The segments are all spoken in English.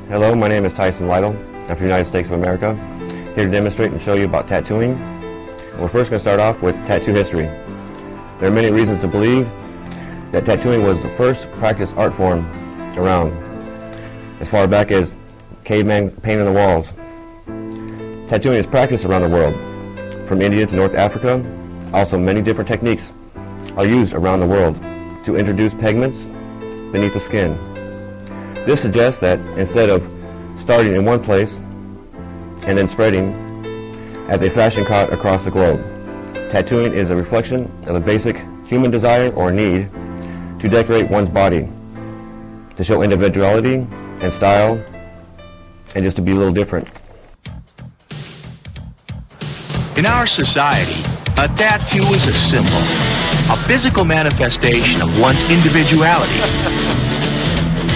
Hello, my name is Tyson Lytle. I'm from the United States of America, here to demonstrate and show you about tattooing. We're first going to start off with tattoo history. There are many reasons to believe that tattooing was the first practiced art form around, as far back as caveman painting the walls. Tattooing is practiced around the world, from India to North Africa. Also, many different techniques are used around the world to introduce pigments beneath the skin. This suggests that instead of starting in one place and then spreading as a fashion cut across the globe, tattooing is a reflection of the basic human desire or need to decorate one's body, to show individuality and style, and just to be a little different. In our society, a tattoo is a symbol, a physical manifestation of one's individuality.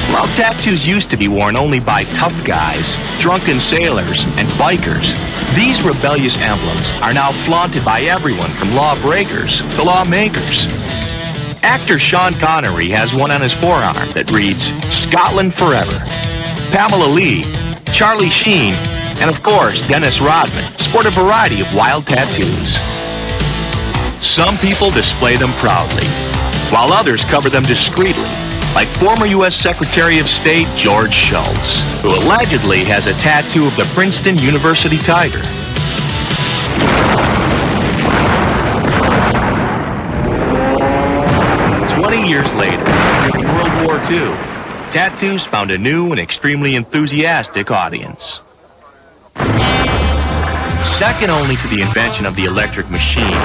While tattoos used to be worn only by tough guys, drunken sailors, and bikers, these rebellious emblems are now flaunted by everyone from lawbreakers to lawmakers. Actor Sean Connery has one on his forearm that reads, "Scotland Forever." Pamela Lee, Charlie Sheen, and of course Dennis Rodman sport a variety of wild tattoos. Some people display them proudly, while others cover them discreetly, like former U.S. Secretary of State George Shultz, who allegedly has a tattoo of the Princeton University Tiger. Years later, during World War II, tattoos found a new and extremely enthusiastic audience. Second only to the invention of the electric machine,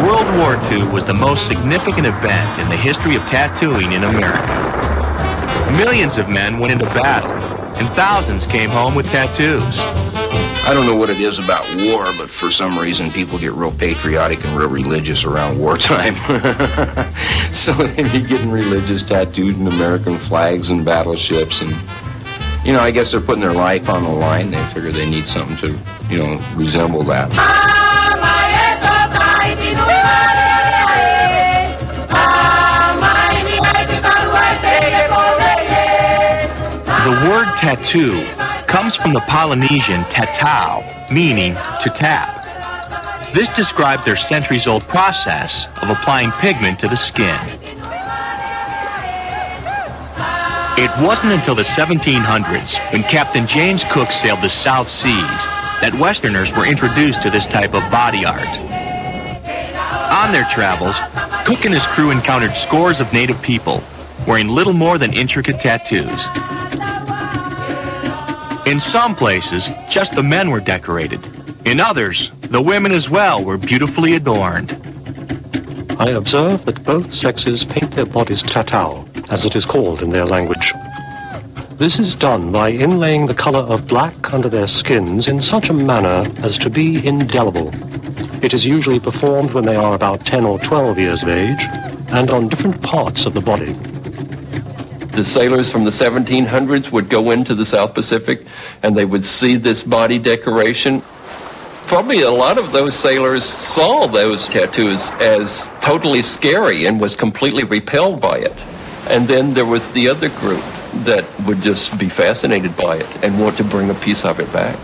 World War II was the most significant event in the history of tattooing in America. Millions of men went into battle, and thousands came home with tattoos. I don't know what it is about war, but for some reason people get real patriotic and real religious around wartime. So they be getting religious tattooed and American flags and battleships, and you know, I guess they're putting their life on the line. They figure they need something to, you know, resemble that. The word tattoo comes from the Polynesian tatau, meaning to tap. This described their centuries-old process of applying pigment to the skin. It wasn't until the 1700s, when Captain James Cook sailed the South Seas, that Westerners were introduced to this type of body art. On their travels, Cook and his crew encountered scores of native people wearing little more than intricate tattoos. In some places, just the men were decorated. In others, the women as well were beautifully adorned. I observe that both sexes paint their bodies tatau, as it is called in their language. This is done by inlaying the color of black under their skins in such a manner as to be indelible. It is usually performed when they are about 10 or 12 years of age, and on different parts of the body. The sailors from the 1700s would go into the South Pacific and they would see this body decoration. Probably a lot of those sailors saw those tattoos as totally scary and was completely repelled by it. And then there was the other group that would just be fascinated by it and want to bring a piece of it back.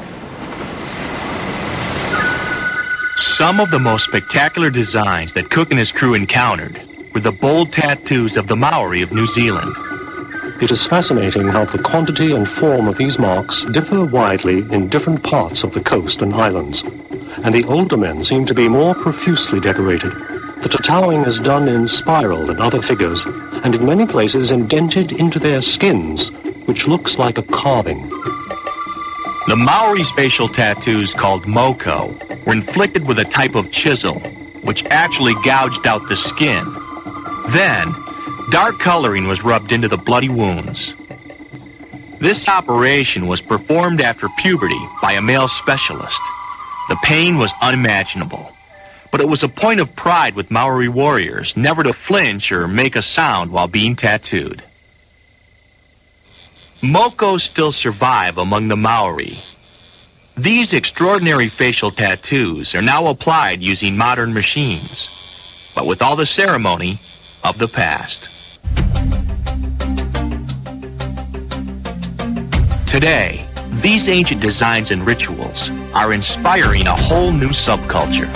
Some of the most spectacular designs that Cook and his crew encountered were the bold tattoos of the Maori of New Zealand. It is fascinating how the quantity and form of these marks differ widely in different parts of the coast and islands, and the older men seem to be more profusely decorated. The tattooing is done in spiral and other figures, and in many places indented into their skins, which looks like a carving. The Maori's facial tattoos, called moko, were inflicted with a type of chisel, which actually gouged out the skin. Then, dark coloring was rubbed into the bloody wounds. This operation was performed after puberty by a male specialist. The pain was unimaginable, but it was a point of pride with Maori warriors never to flinch or make a sound while being tattooed. Mokos still survive among the Maori. These extraordinary facial tattoos are now applied using modern machines, but with all the ceremony of the past. Today, these ancient designs and rituals are inspiring a whole new subculture.